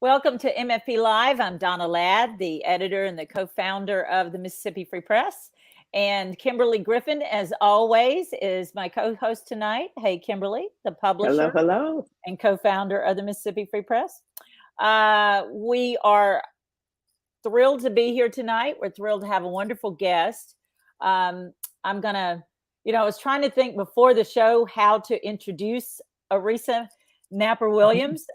Welcome to MFP Live. I'm Donna Ladd, the editor and the co-founder of the Mississippi Free Press. And Kimberly Griffin, as always, is my co-host tonight. Hey, Kimberly, the publisher Hello. and co-founder of the Mississippi Free Press. We are thrilled to be here tonight. We're thrilled to have a wonderful guest. I was trying to think before the show how to introduce Oresa Napper-Williams,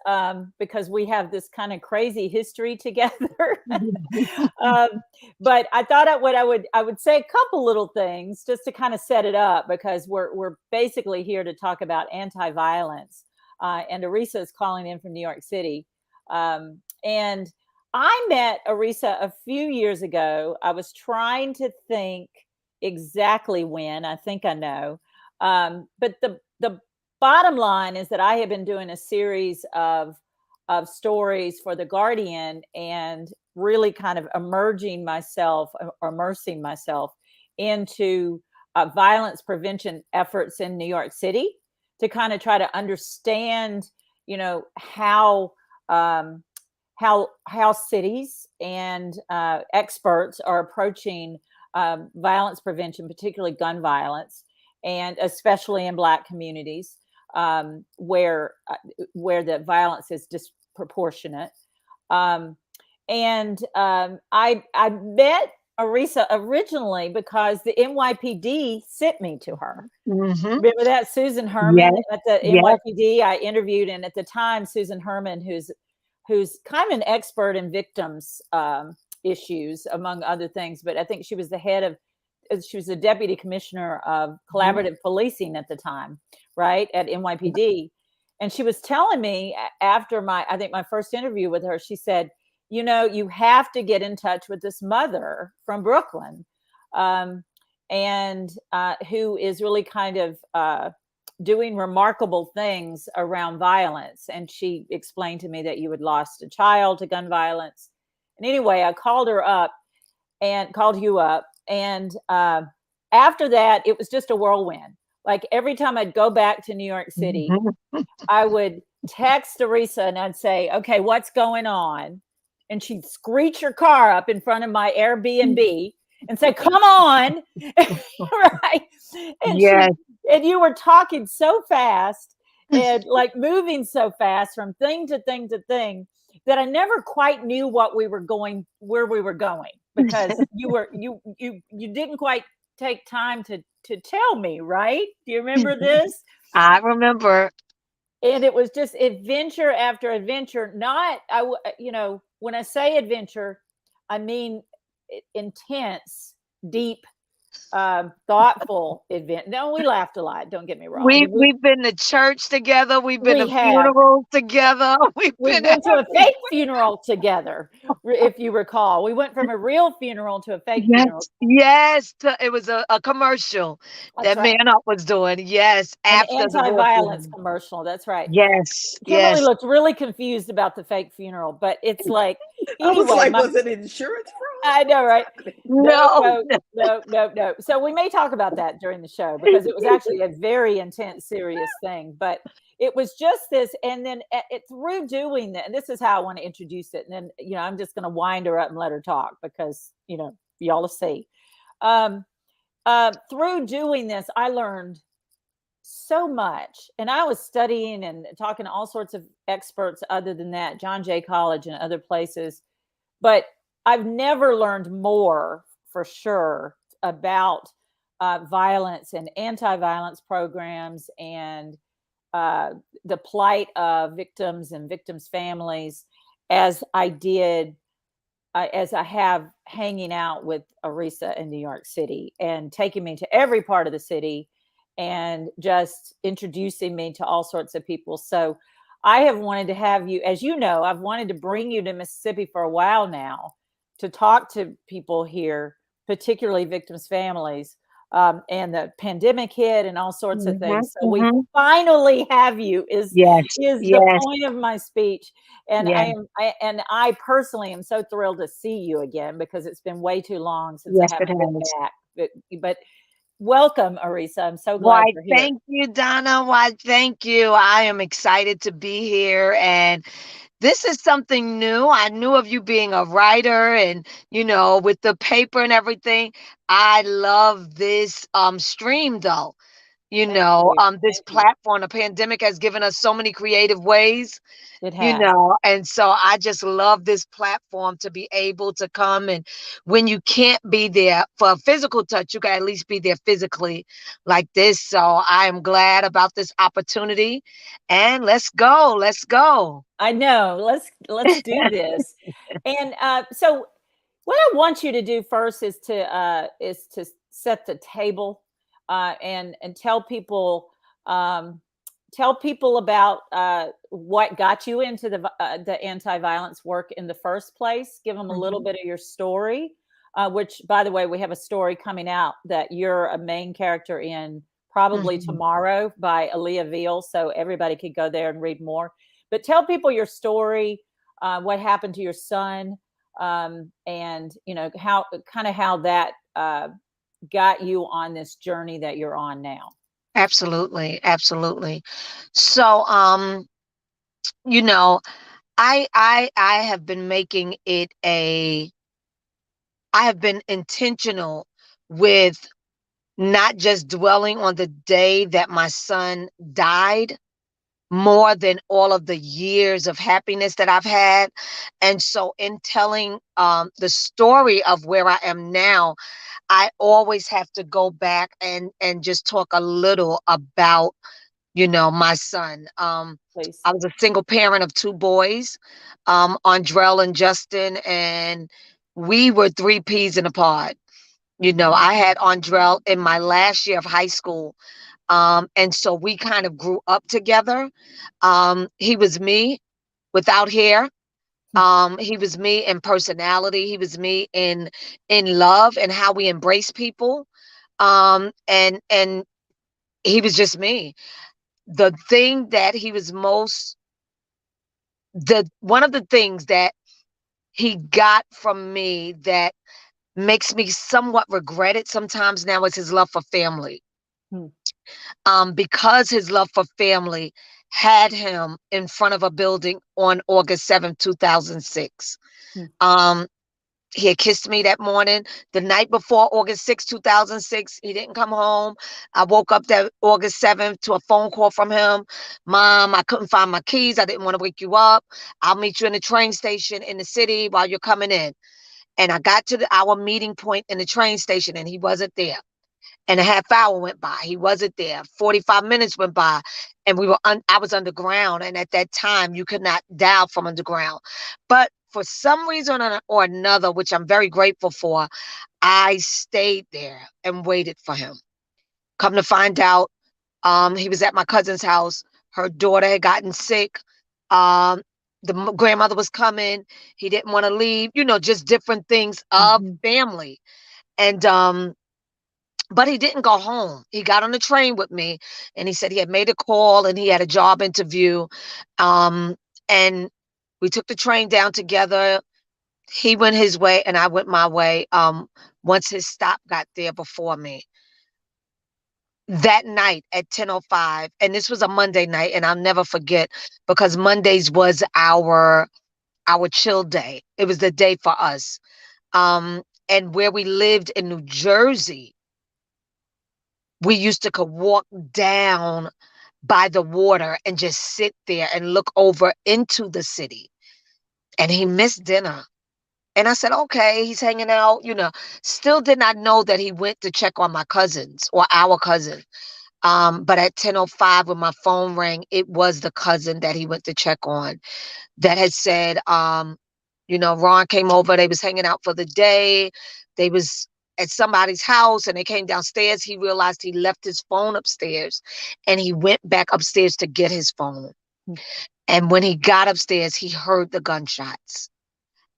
because we have this kind of crazy history together. But I thought I would say a couple little things just to kind of set it up, because we're basically here to talk about anti-violence. And Oresa is calling in from New York City. And I met Oresa a few years ago. I was trying to think exactly when. I think I know. But the bottom line is that I have been doing a series of stories for The Guardian and really kind of immersing myself into violence prevention efforts in New York City to kind of try to understand, how cities and experts are approaching violence prevention, particularly gun violence, and especially in Black communities. Where the violence is disproportionate. I met Oresa originally because the NYPD sent me to her. Mm-hmm. Remember that? Susan Herman at the NYPD I interviewed, and at the time, Susan Herman, who's kind of an expert in victims issues, among other things, but I think she was the deputy commissioner of collaborative policing at the time, right, at NYPD. And she was telling me after my first interview with her, she said, you have to get in touch with this mother from Brooklyn, and who is really kind of doing remarkable things around violence. And she explained to me that you had lost a child to gun violence. And anyway, I called you up. And after that, it was just a whirlwind. Like every time I'd go back to New York City, I would text Oresa and I'd say, okay, what's going on? And she'd screech her car up in front of my Airbnb and say, come on. Right. And, yes. And you were talking so fast and like moving so fast from thing to thing to thing that I never quite knew where we were going, because you didn't quite take time to tell me, right? Do you remember this? I remember. And it was just adventure after adventure. When I say adventure, I mean intense, deep, thoughtful event. No, we laughed a lot. Don't get me wrong. We've been to church together. We've been to funerals together. We've been to a fake funeral together, if you recall. We went from a real funeral to a fake funeral. Yes, it was a commercial that Man Up was doing. Yes, an anti-violence commercial. That's right. Yes, Kimberly looked really confused about the fake funeral, but it's like anyway, I was like, was it insurance fraud? I know, right? No. So we may talk about that during the show, because it was actually a very intense, serious thing. But it was just this, and then through doing that, and this is how I want to introduce it. And then I'm just going to wind her up and let her talk, because y'all will see. Through doing this, I learned so much, and I was studying and talking to all sorts of experts other than that, John Jay College and other places, but I've never learned more, for sure, about violence and anti-violence programs and the plight of victims and victims' families as I have hanging out with Oresa in New York City and taking me to every part of the city and just introducing me to all sorts of people. So I have wanted to have you, as you know, I've wanted to bring you to Mississippi for a while now to talk to people here, particularly victims' families, and the pandemic hit and all sorts of things. So we finally have you is the point of my speech. And I personally am so thrilled to see you again, because it's been way too long since I haven't been back. But Welcome, Oresa. I'm so glad Why, you're here. thank you, Donna. Why, thank you. I am excited to be here. And this is something new. I knew of you being a writer and, with the paper and everything. I love this stream, though. Thank you. This Thank you. platform, the pandemic has given us so many creative ways. It has. And so I just love this platform to be able to come, and when you can't be there for a physical touch, you can at least be there physically like this. So I am glad about this opportunity, and let's go. Let's go. I know. Let's do this. And so what I want you to do first is to set the table and tell people about what got you into the anti-violence work in the first place. Give them a little bit of your story, which, by the way, we have a story coming out that you're a main character in probably tomorrow by Aaliyah Veal. So everybody could go there and read more. But tell people your story, what happened to your son, and how that got you on this journey that you're on now. Absolutely, absolutely. So, I have been making it I have been intentional with not just dwelling on the day that my son died, more than all of the years of happiness that I've had. And so in telling the story of where I am now, I always have to go back and just talk a little about, my son. Please. I was a single parent of two boys, Andrell and Justin, and we were three peas in a pod. I had Andrell in my last year of high school. And so we kind of grew up together. He was me without hair. He was me in personality. He was me in love and how we embrace people. And he was just me. The thing that he was one of the things that he got from me that makes me somewhat regret it sometimes now is his love for family. Because his love for family had him in front of a building on August 7th, 2006. He had kissed me that morning. The night before August 6th, 2006, he didn't come home. I woke up that August 7th to a phone call from him. Mom, I couldn't find my keys. I didn't want to wake you up. I'll meet you in the train station in the city while you're coming in. And I got to our meeting point in the train station and he wasn't there. And a half hour went by. He wasn't there. 45 minutes went by and I was underground. And at that time you could not dial from underground. But for some reason or another, which I'm very grateful for, I stayed there and waited for him. Come to find out, he was at my cousin's house. Her daughter had gotten sick. The grandmother was coming. He didn't want to leave, just different things of family. And, but he didn't go home. He got on the train with me and he said he had made a call and he had a job interview. And we took the train down together. He went his way and I went my way. Once his stop got there before me. That night at 10:05, and this was a Monday night, and I'll never forget because Mondays was our chill day. It was the day for us. And where we lived in New Jersey, we used to could walk down by the water and just sit there and look over into the city. And he missed dinner. And I said, okay, he's hanging out, still did not know that he went to check on my cousins or our cousin. But at 10:05, when my phone rang, it was the cousin that he went to check on that had said, Ron came over. They was hanging out for the day. They was at somebody's house and they came downstairs. He realized he left his phone upstairs and he went back upstairs to get his phone. And when he got upstairs, he heard the gunshots.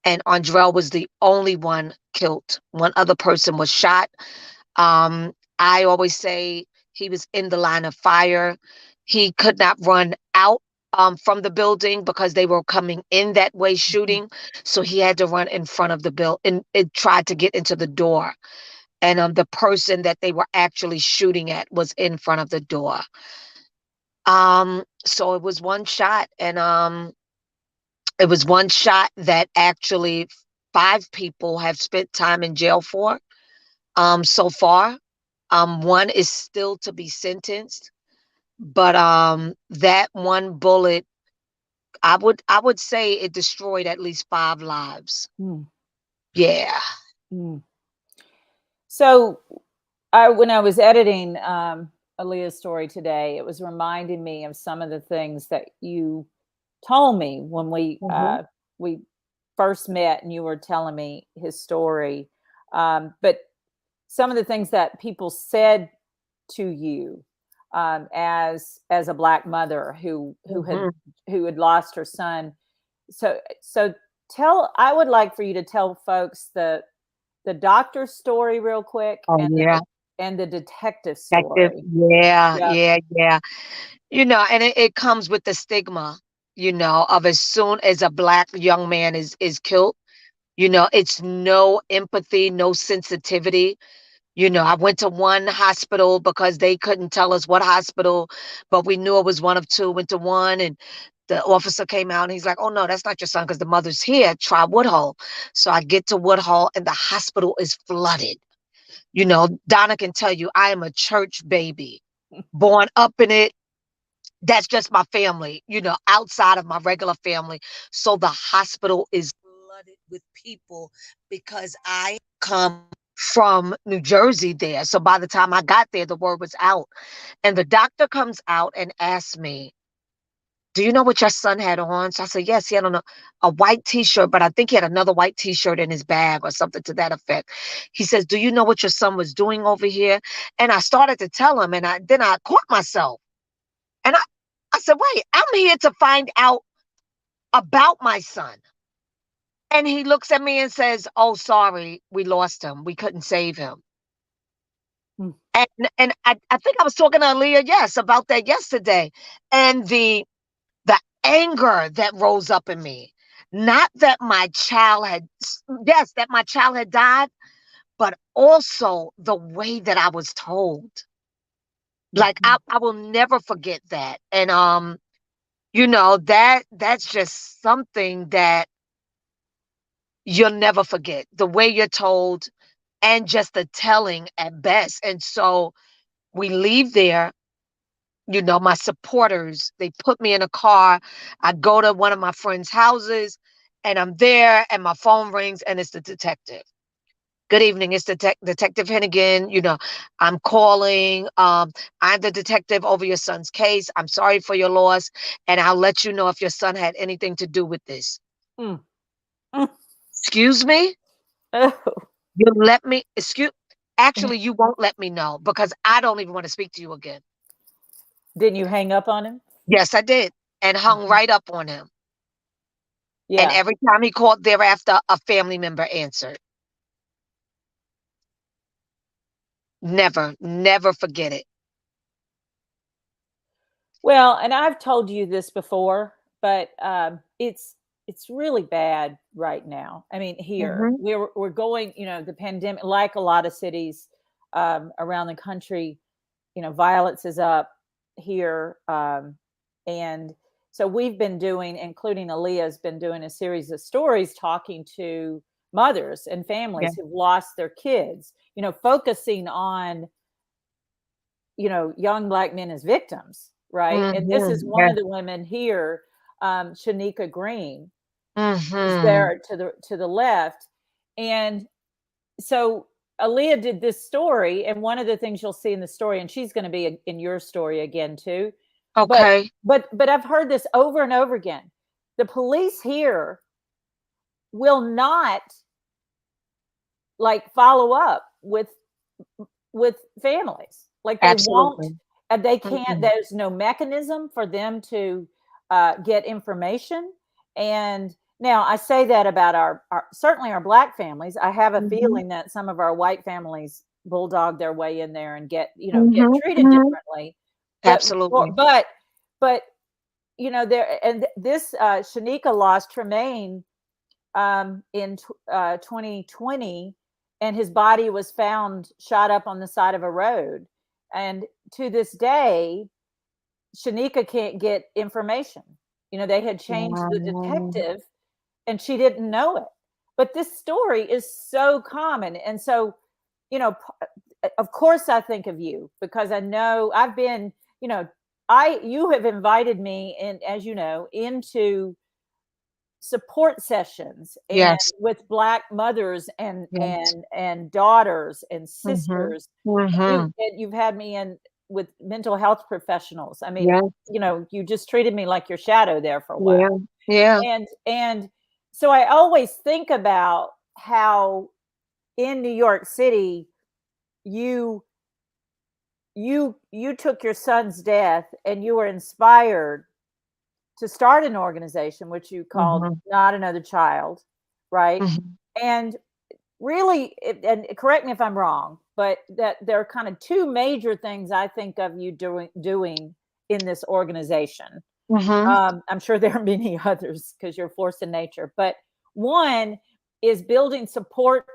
And Andrell was the only one killed. One other person was shot. I always say he was in the line of fire. He could not run out from the building because they were coming in that way shooting. So he had to run in front of the building and it tried to get into the door. and the person that they were actually shooting at was in front of the door. So it was one shot, and it was one shot that actually 5 people have spent time in jail for so far. One is still to be sentenced, but that one bullet, I would say it destroyed at least 5 lives. Yeah. So when I was editing Aaliyah's story today, it was reminding me of some of the things that you told me when we first met, and you were telling me his story. But some of the things that people said to you as a Black mother who had lost her son. So I would like for you to tell folks the doctor's story real quick, and the detective story. Yeah. You know, and it comes with the stigma, you know, of as soon as a Black young man is killed, you know, it's no empathy, no sensitivity. You know, I went to one hospital because they couldn't tell us what hospital, but we knew it was one of 2. Went to one, and the officer came out and he's like, "Oh no, that's not your son because the mother's here. Try Woodhull." So I get to Woodhull and the hospital is flooded. You know, Donna can tell you I am a church baby, born up in it. That's just my family, you know, outside of my regular family. So the hospital is flooded with people because I come from New Jersey there. So by the time I got there, the word was out. And the doctor comes out and asks me, "Do you know what your son had on?" So I said, "Yes, he had on a white t-shirt, but I think he had another white t-shirt in his bag or something to that effect." He says, "Do you know what your son was doing over here?" And I started to tell him, and then I caught myself. And I said, "Wait, I'm here to find out about my son." And he looks at me and says, "Oh, sorry, we lost him. We couldn't save him." And I think I was talking to Aaliyah, yes, about that yesterday. And the anger that rose up in me, not that my child had, yes, that my child had died, but also the way that I was told. Like I will never forget that. And you know, that's just something that you'll never forget. The way you're told, and just the telling at best. And so we leave there, you know, my supporters, they put me in a car. I go to one of my friends' houses, and I'm there, and my phone rings, and it's the detective. "Good evening, it's Detective Hennigan. You know, I'm calling. I'm the detective over your son's case. I'm sorry for your loss, and I'll let you know if your son had anything to do with this." Mm. Mm. Excuse me? Oh. You let me, actually, you won't let me know because I don't even want to speak to you again. Didn't you hang up on him? Yes, I did, and hung right up on him. And Yeah. every time he called thereafter, a family member answered. Never forget it. Well, and I've told you this before, but it's really bad right now. I mean, here we're going, you know, the pandemic, like a lot of cities around the country, you know, violence is up here, and so we've been doing, including Aaliyah's been doing a series of stories talking to mothers and families who've lost their kids, you know, focusing on, you know, young Black men as victims, right? And this is one of the women here, Shanika Green, is there to the left. And so Aaliyah did this story, and one of the things you'll see in the story, and she's going to be in your story again too. Okay. But I've heard this over and over again. The police here will not like follow up with families. Like they won't, and they can't. There's no mechanism for them to get information. And now I say that about our certainly our Black families. I have a feeling that some of our white families bulldog their way in there and get, you know, get treated differently. Absolutely. But you know, there, and this Shanika lost Tremaine in 2020, and his body was found shot up on the side of a road. And to this day, Shanika can't get information. You know, they had changed the detective and she didn't know it. But this story is so common. And so, you know, of course I think of you because I know I've been, you know, you have invited me in, as you know, into support sessions and Yes. with Black mothers and Yes. and daughters and Mhm. sisters. Mhm. You've had me in with mental health professionals. I mean, Yeah. you know, you just treated me like your shadow there for a Yeah. while. Yeah. And so I always think about how in New York City you you took your son's death and you were inspired to start an organization which you called Mhm. Not Another Child, right? Mhm. And really, and correct me if I'm wrong, but that there are kind of two major things I think of you doing in this organization. Mhm. I'm sure there are many others because you're a force in nature, but one is building support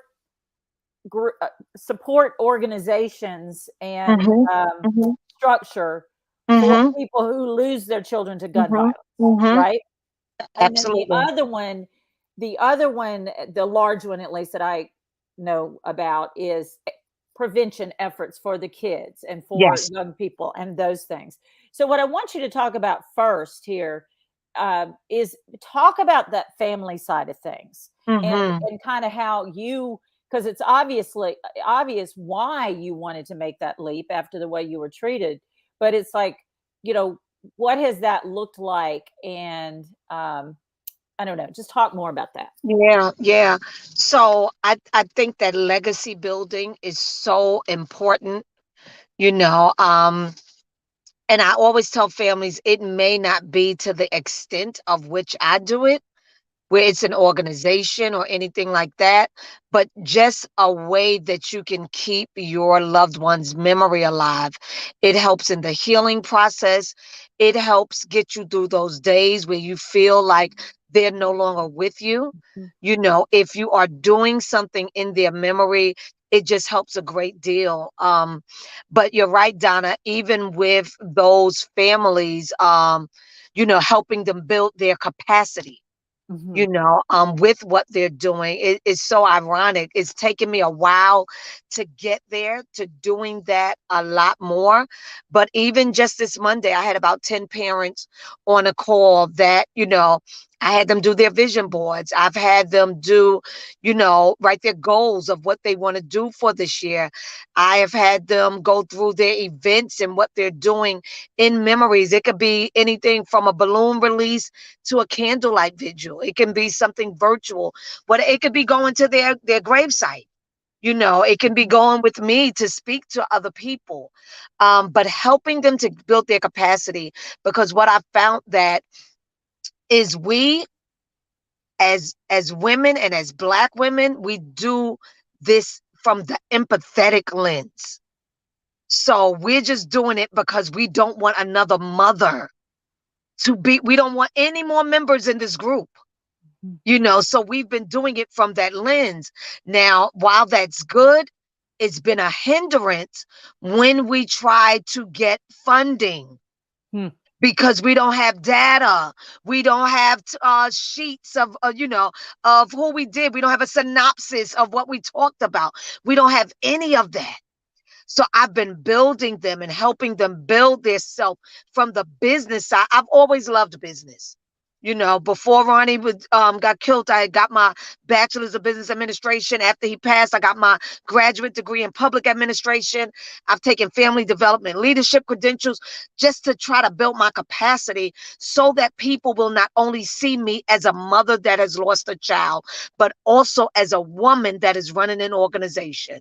organizations and Mhm. Mhm. structure for Mhm. people who lose their children to gun Mhm. violence, Mhm. right? And then Absolutely. the other one, the large one, at least that I know about, is prevention efforts for the kids and for Yes. young people and those things. So, what I want you to talk about first here is talk about that family side of things and Mhm. kind of how you, because it's obviously obvious why you wanted to make that leap after the way you were treated, but it's like, you know, what has that looked like? And I don't know, just talk more about that. Yeah, yeah. So I think that legacy building is so important, you know. And I always tell families it may not be to the extent of which I do it, where it's an organization or anything like that, but just a way that you can keep your loved one's memory alive. It helps in the healing process. It helps get you through those days where you feel like they're no longer with you. Mhm. You know, if you are doing something in their memory, it just helps a great deal. But you're right, Donna, even with those families, you know, helping them build their capacity, Mhm. you know, with what they're doing. It's so ironic. It's taken me a while to get there to doing that a lot more. But even just this Monday, I had about 10 parents on a call that, you know, I had them do their vision boards. I've had them do, you know, write their goals of what they want to do for this year. I have had them go through their events and what they're doing in memories. It could be anything from a balloon release to a candlelight vigil. It can be something virtual. But it could be going to their gravesite. You know, it can be going with me to speak to other people, but helping them to build their capacity. Because what I found that is we as women and as Black women, we do this from the empathetic lens. So we're just doing it because we don't want another mother to be, we don't want any more members in this group. Mhm. You know, so we've been doing it from that lens. Now, while that's good, it's been a hindrance when we try to get funding Hmm. because we don't have data. We don't have sheets of, you know, of who we did. We don't have a synopsis of what we talked about. We don't have any of that. So I've been building them and helping them build their self from the business side. I've always loved business. You know, before Ronnie got killed, I got my bachelor's of business administration. After he passed, I got my graduate degree in public administration. I've taken family development leadership credentials just to try to build my capacity so that people will not only see me as a mother that has lost a child, but also as a woman that is running an organization.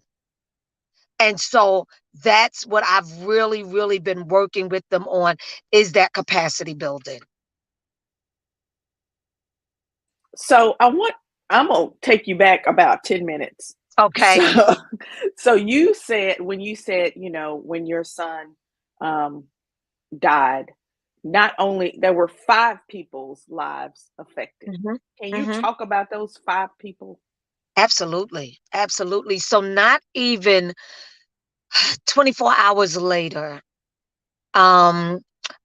And so that's what I've really, really been working with them on, is that capacity building. So I'm gonna take you back about 10 minutes. Okay. So so you said when you said, you know, when your son um died, not only there were 5 people's lives affected. Hmm. Can you Hmm. talk about those 5 people? Absolutely. Absolutely. So not even 24 hours later, um,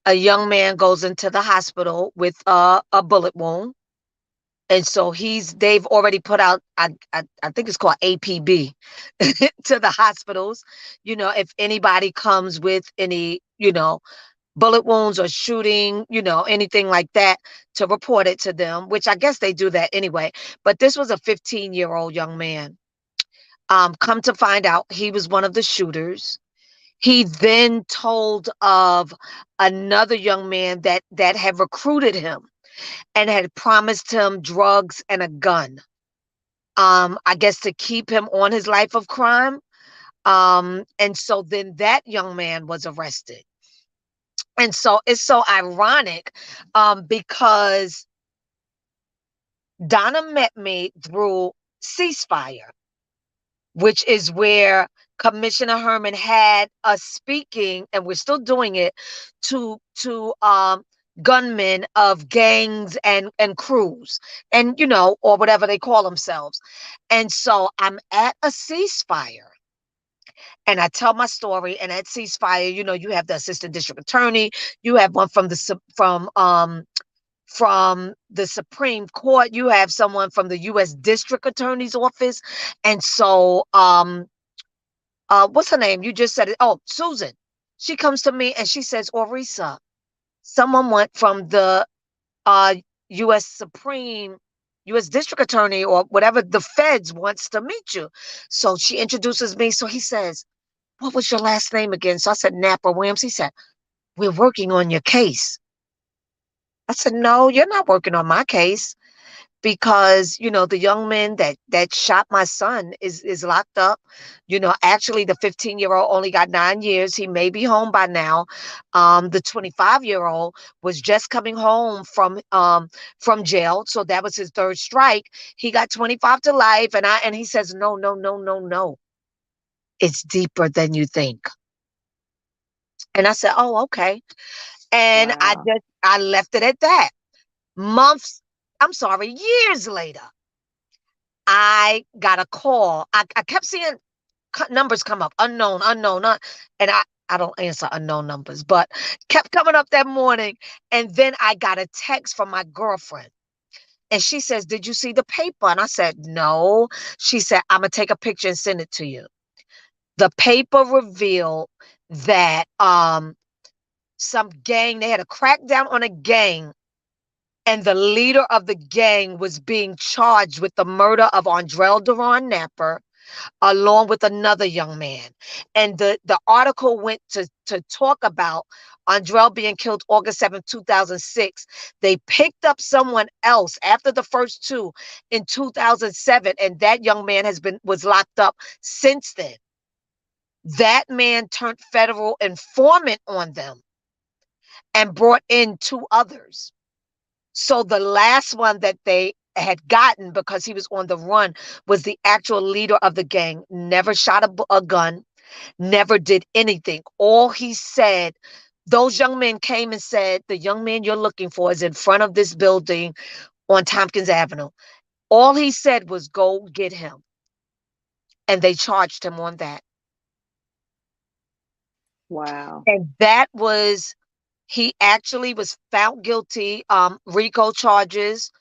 a young man goes into the hospital with a bullet wound. And so they've already put out, I think it's called APB to the hospitals. If anybody comes with any, bullet wounds or shooting, anything like that, to report it to them, which I guess they do that anyway. But this was a 15-year-old young man. Come to find out, he was one of the shooters. He then told of another young man that had recruited him and had promised him drugs and a gun. I guess to keep him on his life of crime. And so then that young man was arrested. And so it's so ironic, because Donna met me through Ceasefire, which is where Commissioner Herman had us speaking, and we're still doing it, to gunmen of gangs and crews, and or whatever they call themselves. And so I'm at a Ceasefire, and I tell my story. And at Ceasefire, you have the assistant district attorney, you have one from the Supreme Court, you have someone from the U.S. District Attorney's Office. And so what's her name? You just said it. Oh, Susan. She comes to me and she says, Oresa, someone went from the uh U.S. U.S. District Attorney or whatever, the feds, wants to meet you. So she introduces me. So he says, what was your last name again? So I said, Napper-Williams. He said, we're working on your case. I said, no, you're not working on my case, because the young man that shot my son is locked up. Actually, the 15-year-old only got 9 years. He may be home by now. The 25-year-old was just coming home from jail, so that was his third strike. He got 25 to life, and he says, no, no, no, no, no, it's deeper than you think. And I said, oh, okay. And Wow. I left it at that. Years later, I got a call. I kept seeing numbers come up, unknown, unknown, and I don't answer unknown numbers, but kept coming up that morning. And then I got a text from my girlfriend, and she says, did you see the paper? And I said, no. She said, I'm gonna take a picture and send it to you. The paper revealed that some gang, they had a crackdown on a gang, and the leader of the gang was being charged with the murder of Oresa Napper, along with another young man. And the article went to talk about Oresa being killed August 7th, 2006. They picked up someone else after the first two in 2007, and that young man was locked up since then. That man turned federal informant on them and brought in two others. So the last one that they had gotten, because he was on the run, was the actual leader of the gang. Never shot a gun, never did anything. All he said, those young men came and said, the young man you're looking for is in front of this building on Tompkins Avenue. All he said was, go get him. And they charged him on that. Wow. And he actually was found guilty, RICO charges,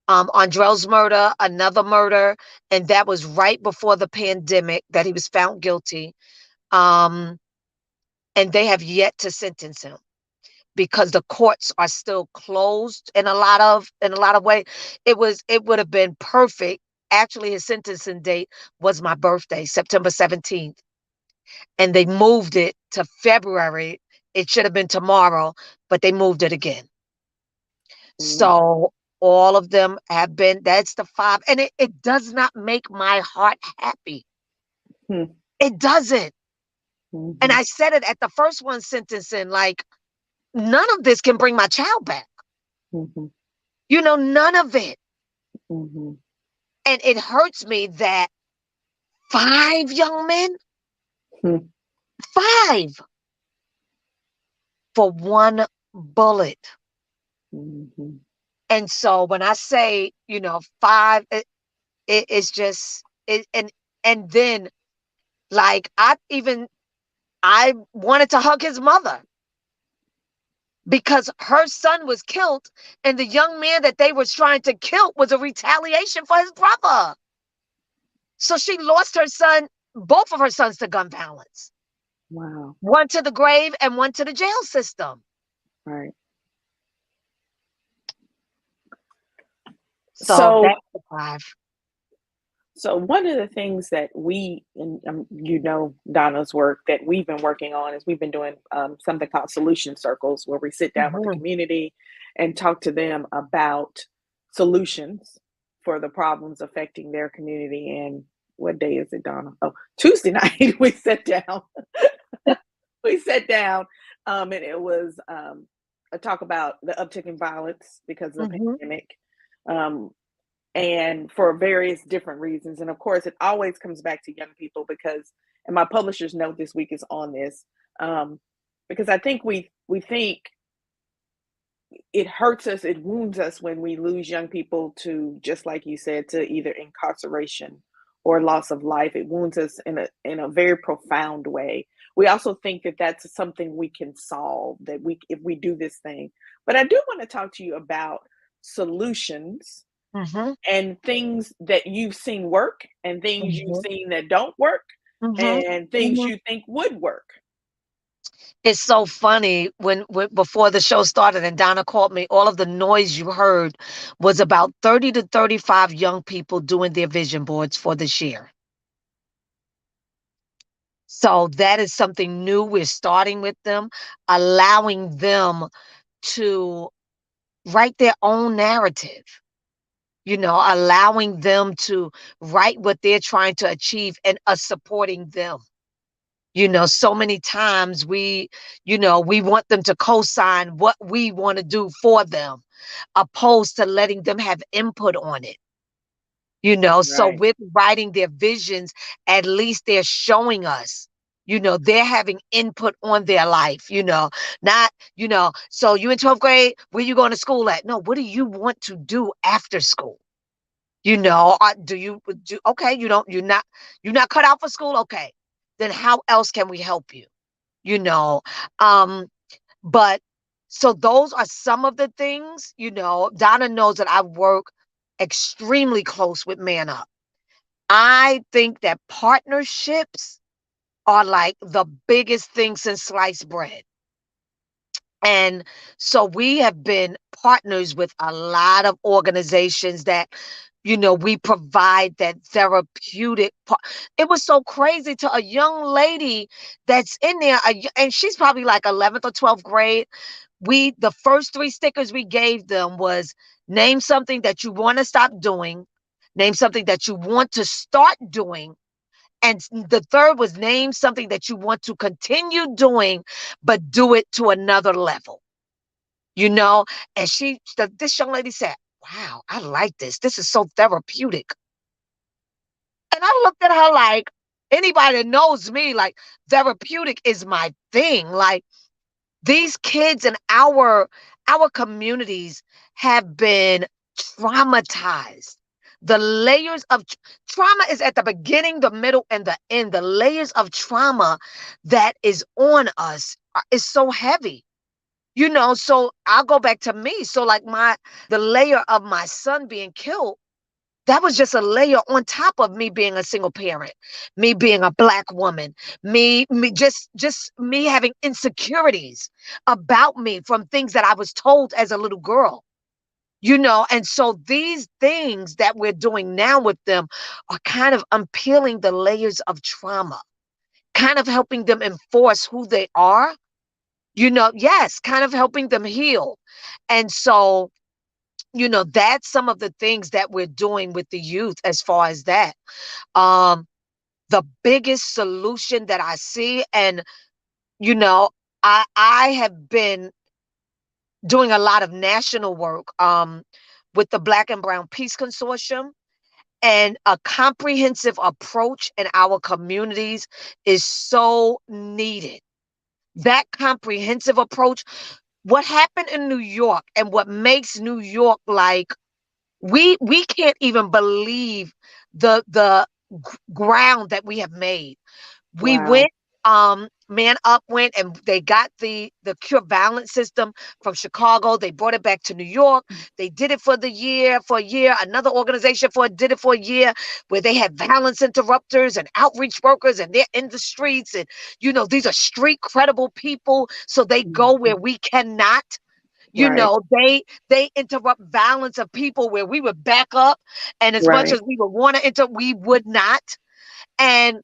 Orsea's murder, another murder, and that was right before the pandemic that he was found guilty. And they have yet to sentence him because the courts are still closed in a lot of ways. It would have been perfect. Actually, his sentencing date was my birthday, September 17th. And they moved it to February. It should have been tomorrow, but they moved it again. So all of them have been, that's the 5. And it does not make my heart happy. It doesn't. And I said it at the first one sentencing, like, none of this can bring my child back. None of it. And it hurts me that 5 young men, 5 for one bullet. And so when I say, 5, it's just it, and then like I wanted to hug his mother because her son was killed, and the young man that they were trying to kill was a retaliation for his brother. So she lost her son, both of her sons, to gun violence. Wow. One to the grave and one to the jail system. Right. So that's the 5. So one of the things that we, and Donna's work that we've been working on is we've been doing something called solution circles, where we sit down with the community and talk to them about solutions for the problems affecting their community. And what day is it, Donna? Oh, Tuesday night we sat down. And it was a talk about the uptick in violence because of the pandemic. And for various different reasons. And of course, it always comes back to young people because, and my publisher's note this week is on this, because I think we think it hurts us, it wounds us when we lose young people to, just like you said, to either incarceration or loss of life. It wounds us in a very profound way. We also think that that's something we can solve, that if we do this thing. But I do want to talk to you about solutions. And things that you've seen work, and things you've seen that don't work, and things you think would work. It's so funny when before the show started and Donna called me, all of the noise you heard was about 30 to 35 young people doing their vision boards for this year. So that is something new. We're starting with them, allowing them to write their own narrative. Allowing them to write what they're trying to achieve and us supporting them. So many times we want them to co-sign what we want to do for them, opposed to letting them have input on it. So with writing their visions, at least they're showing us, they're having input on their life, not, so you in 12th grade, where you going to school at? No, what do you want to do after school? Okay, you're not cut out for school. Okay, then how else can we help you? But so those are some of the things, Donna knows that I work extremely close with Man Up. I think that partnerships are like the biggest thing since sliced bread. And so we have been partners with a lot of organizations that, we provide that therapeutic part. It was so crazy to a young lady that's in there, and she's probably like 11th or 12th grade. The first 3 stickers we gave them was name something that you want to stop doing, name something that you want to start doing, and the third was name something that you want to continue doing, but do it to another level. And this young lady said, wow, I like this. This is so therapeutic. And I looked at her like, anybody that knows me, like, therapeutic is my thing. Like, these kids in our communities have been traumatized. The layers of trauma is at the beginning, the middle, and the end. The layers of trauma that is on us is so heavy. So I'll go back to me. So like the layer of my son being killed, that was just a layer on top of me being a single parent, me being a Black woman, me just me having insecurities about me from things that I was told as a little girl. And so these things that we're doing now with them are kind of unpeeling the layers of trauma, kind of helping them enforce who they are. Yes, kind of helping them heal. And so, that's some of the things that we're doing with the youth as far as that. The biggest solution that I see, and, I have been doing a lot of national work with the Black and Brown Peace Consortium, and a comprehensive approach in our communities is so needed. That comprehensive approach, what happened in New York and what makes New York like We can't even believe the ground that we have made. We Wow. went, Man Up went and they got the cure violence system from Chicago. They brought it back to New York. They did it for a year. Another organization did it for a year, where they had violence interrupters and outreach workers, and they're in the streets. And, these are street credible people. So they go where we cannot. Right. They interrupt violence of people where we would back up. And as much Right. as we would want to we would not. And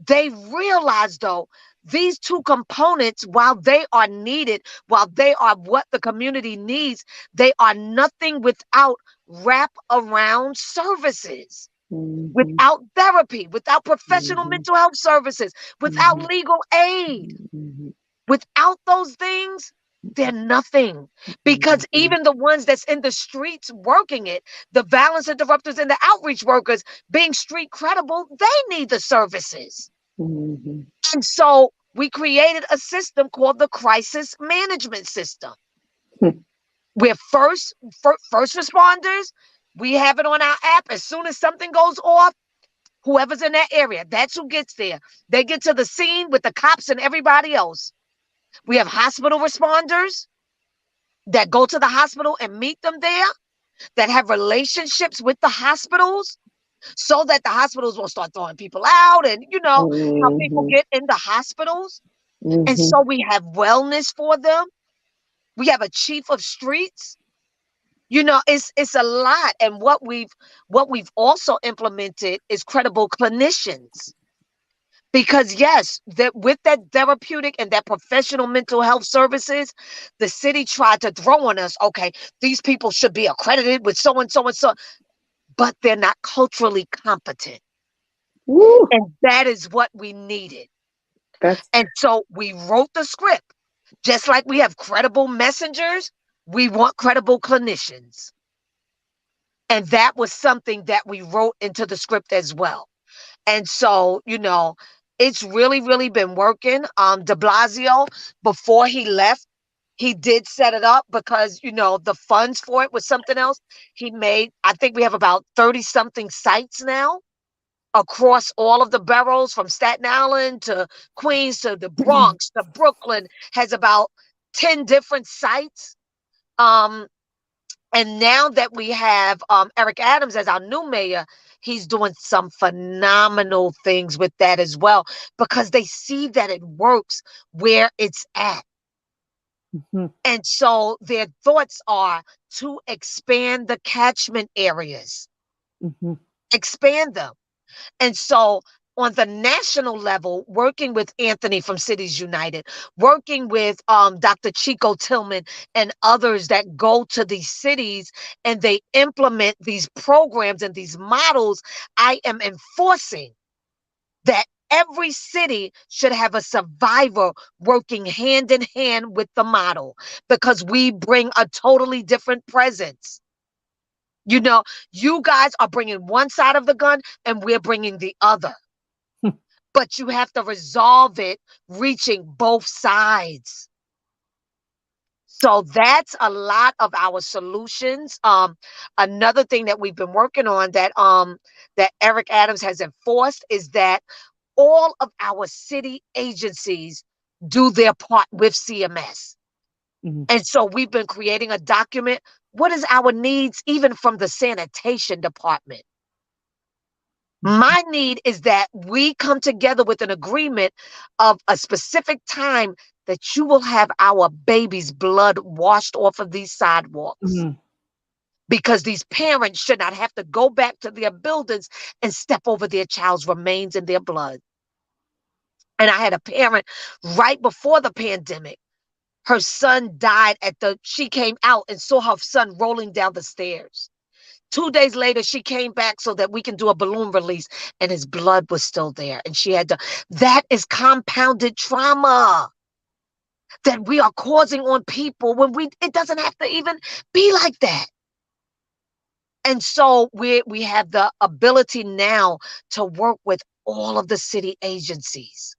they realize, though, these two components, while they are needed, while they are what the community needs, they are nothing without wrap around services, without therapy, without professional mental health services, without legal aid. Without those things, they're nothing. Because even the ones that's in the streets working it, the violence interrupters and the outreach workers being street credible, they need the services. And so we created a system called the crisis management system. Where first responders, we have it on our app. As soon as something goes off, whoever's in that area, that's who gets there. They get to the scene with the cops and everybody else. We have hospital responders that go to the hospital and meet them there, that have relationships with the hospitals, so that the hospitals won't start throwing people out, and how people get in the hospitals. And so we have wellness for them. We have a chief of streets. It's a lot. And what we've also implemented is credible clinicians. Because yes, with that therapeutic and that professional mental health services, the city tried to throw on us, okay, these people should be accredited with so and so and so, but they're not culturally competent. Woo. And that is what we needed. And so we wrote the script. Just like we have credible messengers, we want credible clinicians. And that was something that we wrote into the script as well. And so, it's really, really been working. De Blasio, before he left, he did set it up because, the funds for it was something else. He made, I think we have about 30 something sites now across all of the boroughs, from Staten Island to Queens to the Bronx to Brooklyn, has about 10 different sites. And now that we have Eric Adams as our new mayor, he's doing some phenomenal things with that as well, because they see that it works where it's at. And so their thoughts are to expand the catchment areas, expand them. And so on the national level, working with Anthony from Cities United, working with Dr. Chico Tillman and others that go to these cities and they implement these programs and these models, I am enforcing that every city should have a survivor working hand in hand with the model, because we bring a totally different presence. You guys are bringing one side of the gun and we're bringing the other. But you have to resolve it reaching both sides. So that's a lot of our solutions. Another thing that we've been working on that Eric Adams has enforced is that all of our city agencies do their part with CMS. And so we've been creating a document. What is our needs, even from the sanitation department? My need is that we come together with an agreement of a specific time that you will have our baby's blood washed off of these sidewalks. Because these parents should not have to go back to their buildings and step over their child's remains in their blood. And I had a parent right before the pandemic. Her son died she came out and saw her son rolling down the stairs. 2 days later, she came back so that we can do a balloon release, and his blood was still there. And that is compounded trauma that we are causing on people when it doesn't have to even be like that. And so we have the ability now to work with all of the city agencies,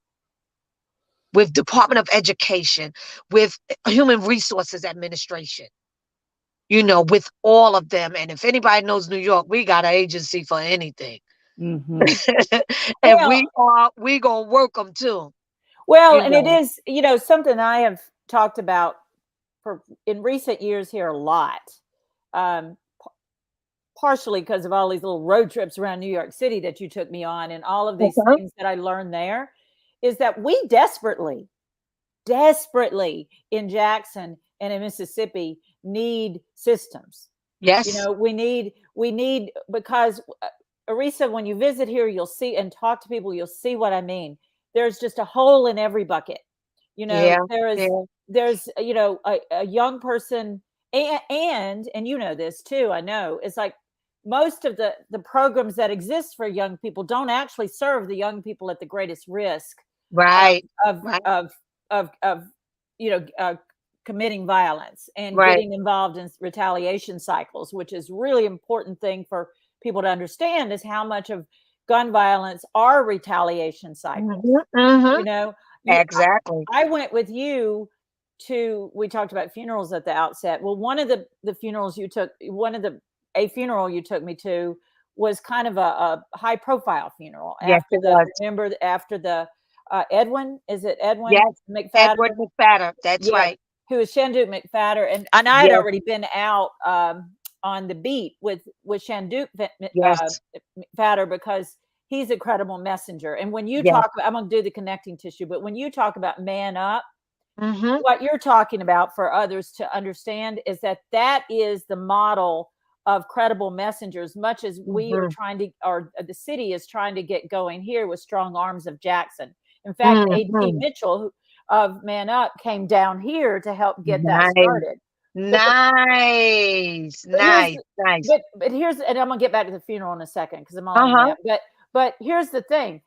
with Department of Education, with Human Resources Administration. with all of them. And if anybody knows New York, we got an agency for anything. Mm-hmm. And Well, we gonna work them too. well, and it is, something I have talked about in recent years here a lot. Partially because of all these little road trips around New York City that you took me on, and all of these things that I learned there, is that we desperately in Jackson and in Mississippi need systems. Yes. We need, because Oresa, when you visit here, you'll see and talk to people, you'll see what I mean. There's just a hole in every bucket. Yeah. There's a young person, and this too, I know, it's like most of the programs that exist for young people don't actually serve the young people at the greatest risk of committing violence and getting involved in retaliation cycles, which is really important thing for people to understand, is how much of gun violence are retaliation cycles. Exactly. I went with you we talked about funerals at the outset. Well, one of the funerals you took, a funeral you took me to was kind of a high profile funeral. Yes, it was. Remember after the Edwin, is it Edwin? Yes, McFadder? Edward McFadder. That's right. Who was Shanduke McFadder, and I had already been out on the beat with Shanduke McFadder, because he's a credible messenger. And when you talk about, I'm going to do the connecting tissue, but when you talk about man up, what you're talking about for others to understand is that is the model of credible messengers, much as we are trying to, or the city is trying to get going here with Strong Arms of Jackson. In fact, A.T. Mitchell of Man Up came down here to help get that started. Nice. But here's, and I'm gonna get back to the funeral in a second because I'm all on that. But here's the thing.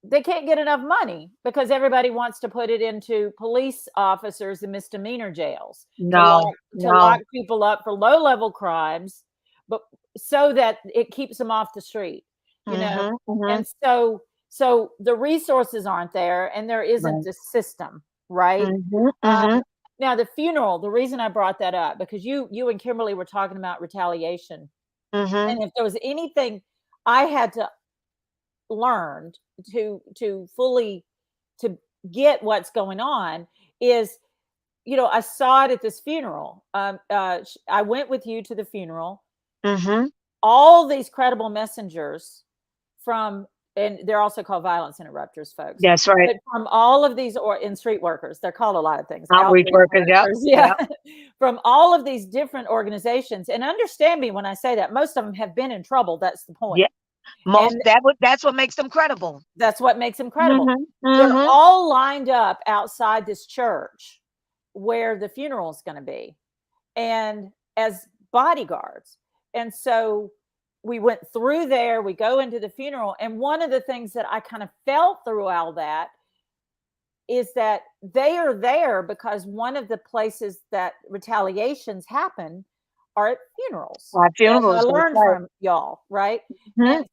They can't get enough money because everybody wants to put it into police officers and misdemeanor jails to lock people up for low-level crimes, but so that it keeps them off the street, And so the resources aren't there, and there isn't a system, right? Now the funeral, the reason I brought that up, because you and Kimberly were talking about retaliation, and if there was anything I had to learned to fully to get what's going on, is I saw it at this funeral. I went with you to the funeral. All these credible messengers and they're also called violence interrupters, folks. That's right. But from all of these, in street workers, they're called a lot of things. Outreach workers, From all of these different organizations, and understand me when I say that most of them have been in trouble. That's the point. That's what makes them credible. That's what makes them credible. They're all lined up outside this church where the funeral is going to be, and as bodyguards. And so we went through there, we go into the funeral. And one of the things that I kind of felt through all that is that they are there because one of the places that retaliations happen are at funerals. I learned from y'all, right? And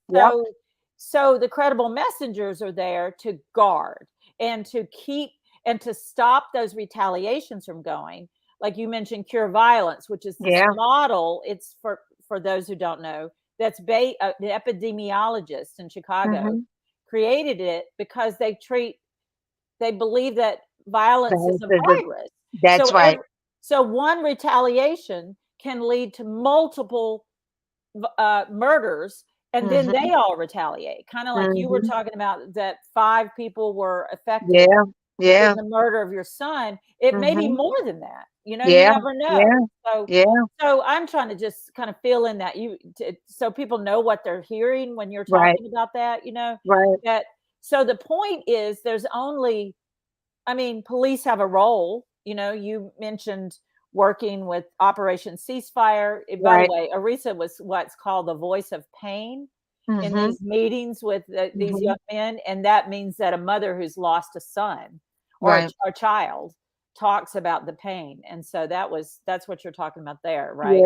so the credible messengers are there to guard and to keep and to stop those retaliations from going. Like you mentioned, Cure Violence, which is this model. It's for those who don't know, that's the epidemiologist in Chicago created it because they believe that violence is a virus. That's right. So one retaliation can lead to multiple murders, and then they all retaliate. Kind of like you were talking about, that 5 people were affected in the murder of your son. It may be more than that. You never know. So I'm trying to just kind of fill in that so people know what they're hearing when you're talking about that. So the point is, there's only, police have a role. You mentioned working with Operation Ceasefire. By the way, Oresa was what's called the voice of pain in these meetings with these young men. And that means that a mother who's lost a son or a child talks about the pain. And so that's what you're talking about there, right?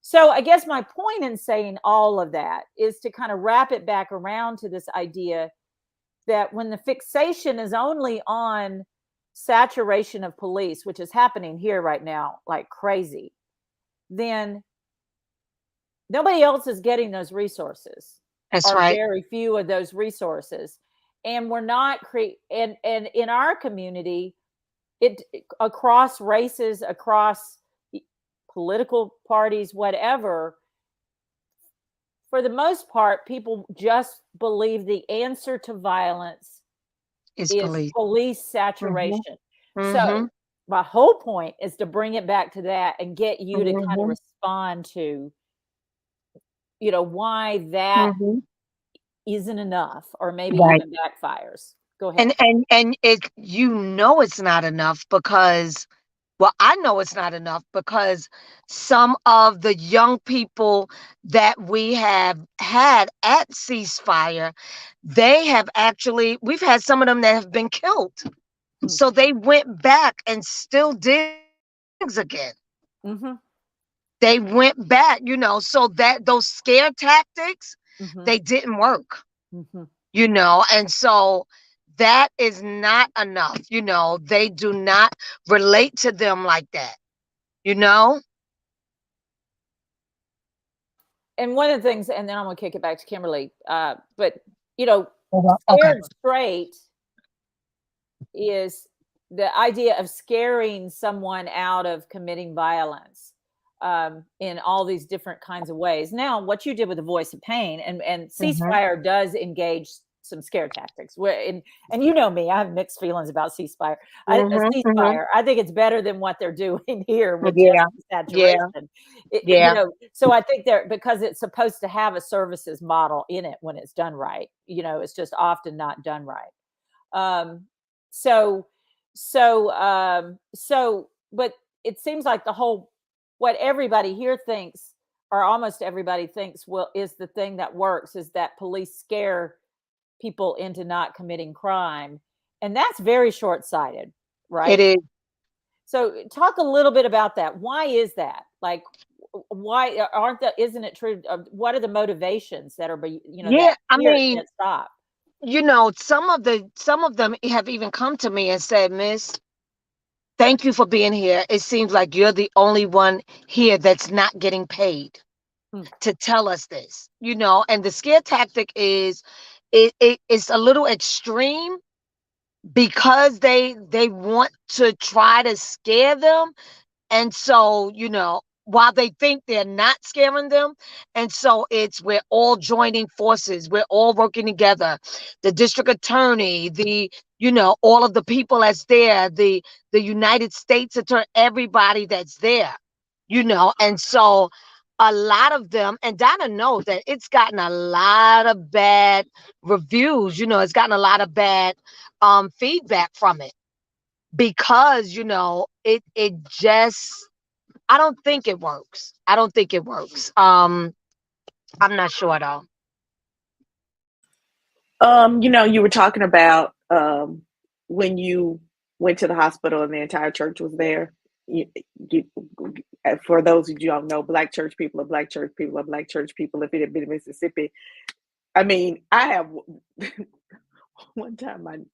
So I guess my point in saying all of that is to kind of wrap it back around to this idea that when the fixation is only on saturation of police, which is happening here right now like crazy, then nobody else is getting those resources. That's Or right. very few of those resources. And we're not and in our community, it across races, across political parties, whatever, for the most part, people just believe the answer to violence It's is police. police saturation. So Mm-hmm. my whole point is to bring it back to that and get you to kind of respond to, why that isn't enough, or maybe Right. even backfires. Go ahead. And it's not enough because, well, I know it's not enough because some of the young people that we have had at Ceasefire, we've had some of them that have been killed. So they went back and still did things again. Mm-hmm. They went back, so that those scare tactics, Mm-hmm. they didn't work, Mm-hmm. and so that is not enough. They do not relate to them like that, And one of the things, and then I'm going to kick it back to Kimberly, but, Okay. scared straight is the idea of scaring someone out of committing violence in all these different kinds of ways. Now, what you did with the voice of pain, and Ceasefire does engage some scare tactics. And you know me, I have mixed feelings about Ceasefire. Ceasefire, I think it's better than what they're doing here with just saturation. So I think because it's supposed to have a services model in it when it's done right. It's just often not done right. But it seems like what everybody here thinks, or almost everybody thinks, is the thing that works, is that police scare people into not committing crime. And that's very short-sighted, right? It is. So talk a little bit about that. Why is that? Like, why isn't it true? What are the motivations that are, that can't stop? Some of them have even come to me and said, Miss, thank you for being here. It seems like you're the only one here that's not getting paid to tell us this, and the scare tactic is, it's a little extreme because they want to try to scare them. And so, while they think they're not scaring them. And so we're all joining forces. We're all working together. The district attorney, all of the people that's there, the United States attorney, everybody that's there, and so a lot of them, and Donna knows that it's gotten a lot of bad reviews, it's gotten a lot of bad feedback from it because, it just, I don't think it works. I'm not sure at all. You were talking about when you went to the hospital and the entire church was there. For those of you who don't know, Black church people are Black church people are Black church people. If it had been in Mississippi, I mean, I have one time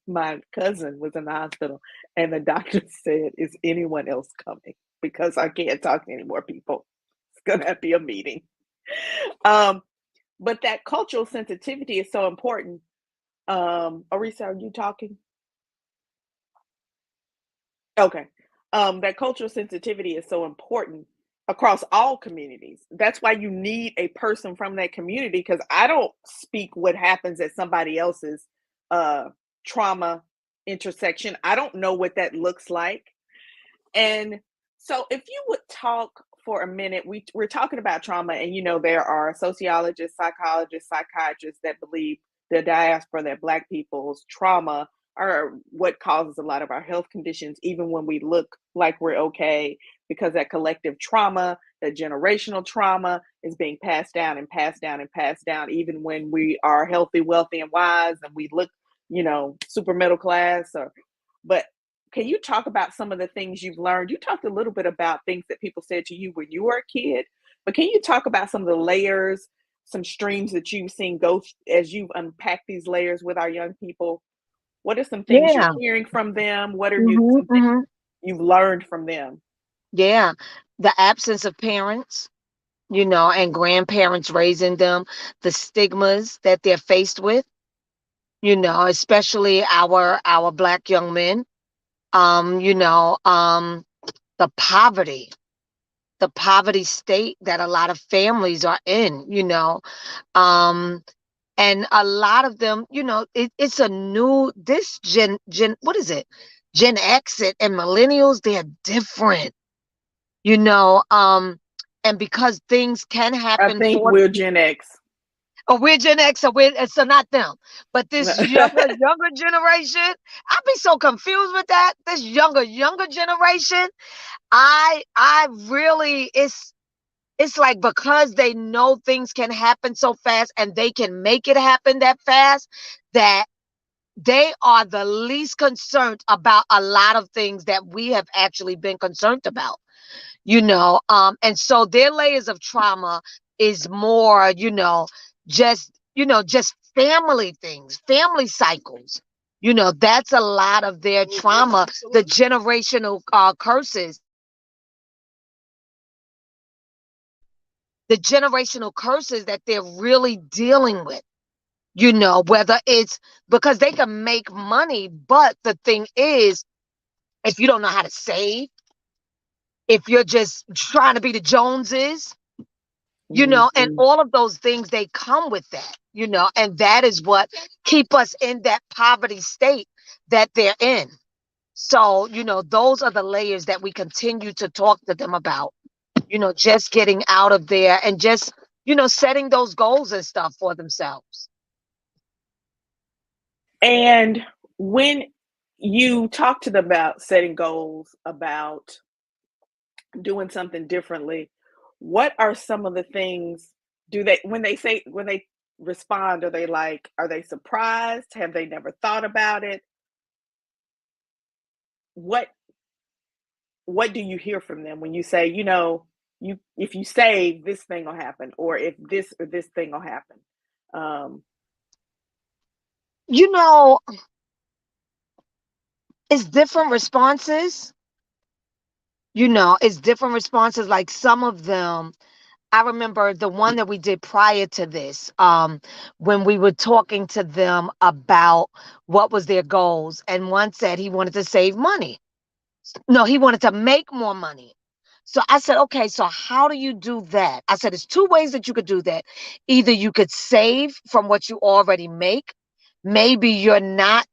my cousin was in the hospital and the doctor said, "Is anyone else coming? Because I can't talk to any more people. It's gonna have to be a meeting." But that cultural sensitivity is so important. Oresa, are you talking? Okay. That cultural sensitivity is so important across all communities. That's why you need a person from that community, because I don't speak what happens at somebody else's trauma intersection. I don't know what that looks like. And so if you would talk for a minute, we're talking about trauma, and there are sociologists, psychologists, psychiatrists that believe the diaspora, that Black people's trauma are what causes a lot of our health conditions, even when we look like we're okay, because that collective trauma, that generational trauma, is being passed down and passed down and passed down, even when we are healthy, wealthy, and wise, and we look, super middle class. But can you talk about some of the things you've learned? You talked a little bit about things that people said to you when you were a kid, but can you talk about some of the layers, some streams that you've seen go as you've unpacked these layers with our young people? What are some things you're Yeah. hearing from them? What are Hmm. some things you've learned from them? Yeah. The absence of parents, and grandparents raising them, the stigmas that they're faced with, especially our Black young men. The poverty state that a lot of families are in, um, and a lot of them, it's a new, this what is it? Gen X and millennials, they're different, you know, um, and because things can I happen think for, we're Gen X. oh, we're Gen X, so not them, but this younger generation, I'd be so confused with that. This younger generation, I really, it's like, because they know things can happen so fast and they can make it happen that fast, that they are the least concerned about a lot of things that we have actually been concerned about, and so their layers of trauma is more, just family things, family cycles. That's a lot of their trauma, the generational curses that they're really dealing with, whether it's because they can make money, but the thing is, if you don't know how to save, if you're just trying to be the Joneses, and Mhm. all of those things, they come with that, and that is what keep us in that poverty state that they're in. So, those are the layers that we continue to talk to them about, just getting out of there and just, setting those goals and stuff for themselves. And when you talk to them about setting goals, about doing something differently, what are some of the things, do they, when they respond, are they surprised? Have they never thought about it? What what do you hear from them when you say, you, if you save, this thing will happen, or if this or this thing will happen? Um, You know, it's different responses. It's different responses. Like, some of them, I remember the one that we did prior to this, when we were talking to them about what was their goals, and one said he wanted to save money. No, he wanted to make more money. So I said, okay, so how do you do that? I said, there's two ways that you could do that. Either you could save from what you already make. Maybe you're not,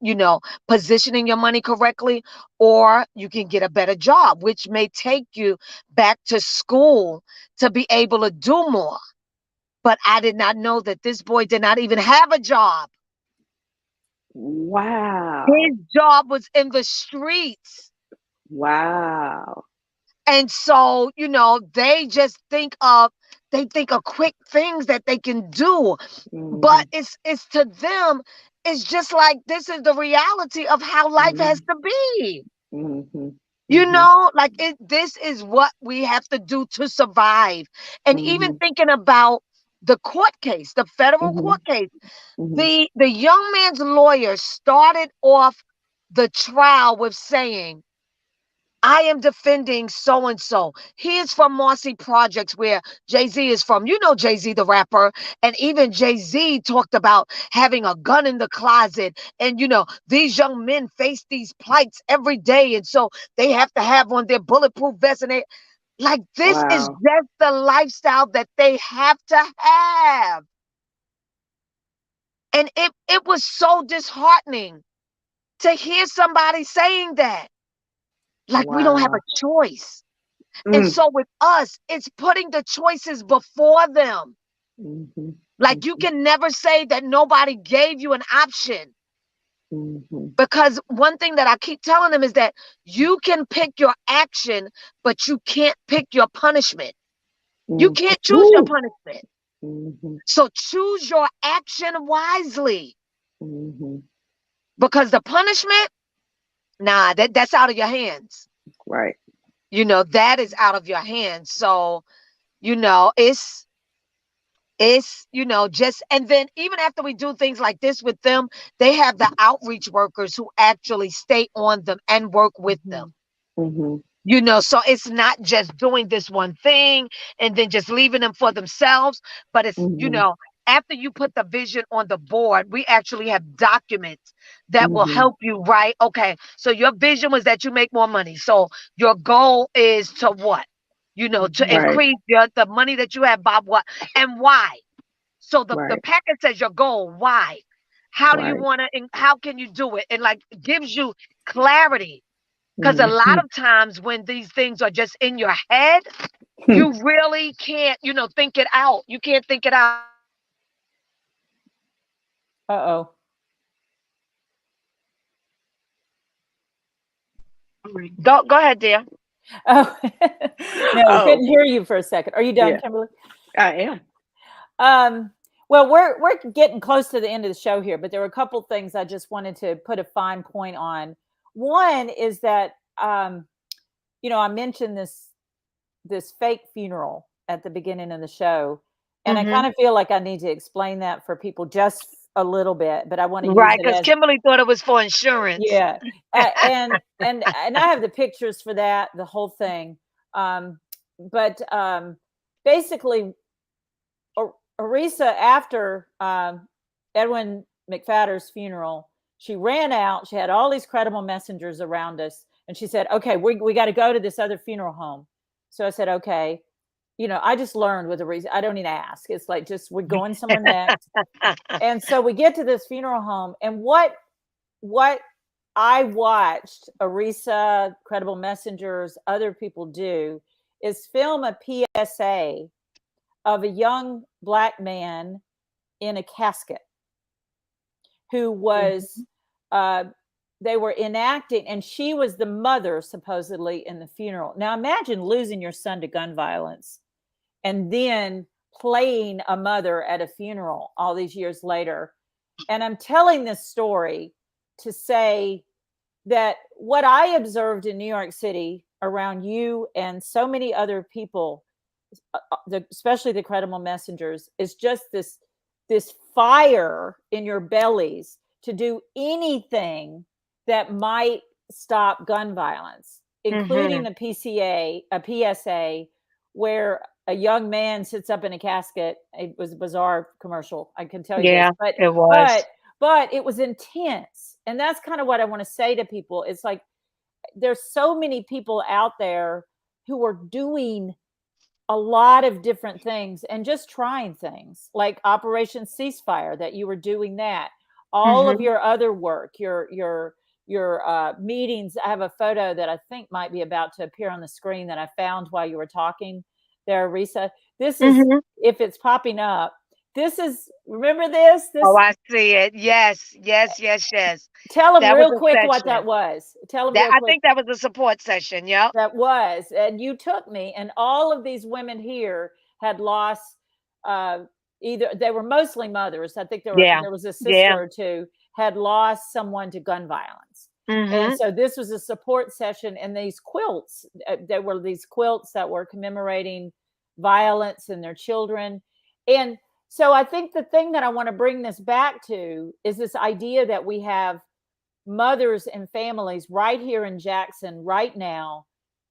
positioning your money correctly, or you can get a better job, which may take you back to school to be able to do more. But I did not know that this boy did not even have a job. wow. His job was in the streets. Wow. And so, they think of quick things that they can do. But Mhm. it's to them, it's just like, this is the reality of how life has Mhm. to be. Mhm. Mhm. Like, this is what we have to do to survive. And even Mhm. thinking about the court case, the federal court Mhm. case, Mhm. the young man's lawyer started off the trial with saying, I am defending so and so. He is from Marcy Projects, where Jay-Z is from. You know Jay-Z, the rapper. And even Jay-Z talked about having a gun in the closet. And, these young men face these plights every day. And so they have to have on their bulletproof vests. And like, this is Wow. just the lifestyle that they have to have. And it was so disheartening to hear somebody saying that. Like, we don't have a Wow. choice. And Mm. so with us, it's putting the choices before them. Mhm. Like, you Mhm. can never say that nobody gave you an option. Mhm. Because one thing that I keep telling them is that you can pick your action, but you can't pick your punishment. You Mhm. can't choose your Woo. punishment. Mhm. So choose your action wisely. Mhm. Because the punishment, nah, that's out of your hands. Right. That is out of your hands. So, it's It's, just, and then even after we do things like this with them, they have the outreach workers who actually stay on them and work with them. Mhm. So it's not just doing this one thing and then just leaving them for themselves, but it's, Mhm. after you put the vision on the board, we actually have documents that will Mhm. help you, right? Okay, so your vision was that you make more money. So your goal is to what? To Right. increase the money that you have, Bob, what and why? So the Right. packet says your goal, why? How do you Right. want to, and how can you do it? And like gives you clarity. Because a lot Mhm. of times when these things are just in your head, you really can't, think it out. You can't think it out. Uh-oh. Go ahead, dear. Oh, no, we Oh, couldn't hear you for a second. Are you done, yeah, Kimberly? I am. Well, we're getting close to the end of the show here, but there were a couple things I just wanted to put a fine point on. One is that I mentioned this fake funeral at the beginning of the show, and I Mm-hmm. kind of feel like I need to explain that for people just a little bit, but I want to use Right, it because as Kimberly thought it was for insurance. yeah, and I have the pictures for that, the whole thing. But basically, Oresa, after Edwin McFadder's funeral, she ran out. She had all these credible messengers around us, and she said, "Okay, we got to go to this other funeral home." So I said, "Okay." I just learned with Oresa. I don't need to ask. It's like just we're going somewhere next, and so we get to this funeral home, and what I watched Oresa, credible messengers, other people do is film a PSA of a young black man in a casket who was they were enacting, and she was the mother supposedly in the funeral. Now imagine losing your son to gun violence and then playing a mother at a funeral all these years later. And I'm telling this story to say that what I observed in New York City around you and so many other people, especially the credible messengers, is just this fire in your bellies to do anything that might stop gun violence, Mm-hmm. including a PSA where a young man sits up in a casket. It was a bizarre commercial, I can tell you this, Yeah, but it was. but but it was intense, and that's kind of what I want to say to people. It's like there's so many people out there who are doing a lot of different things and just trying things like Operation Ceasefire, that you were doing that, all of Mm-hmm. your other work, your meetings. I have a photo that I think might be about to appear on the screen that I found while you were talking there, Risa. This is, Mm-hmm. if it's popping up, this is, remember this Oh, I see it. Yes, yes, yes, yes. tell them That was real a quick what that session. was. Tell them That real I quick. think that was a support session. Yep. That was, and you took me, and all of these women here had lost, uh, either they were mostly mothers. I think Yeah. there was a Yeah. sister or two had lost someone to gun violence, and Mm-hmm. so this was a support session. And these quilts, there were these quilts that were commemorating violence and their children, and so I think the thing that I want to bring this back to is this idea that we have mothers and families right here in Jackson right now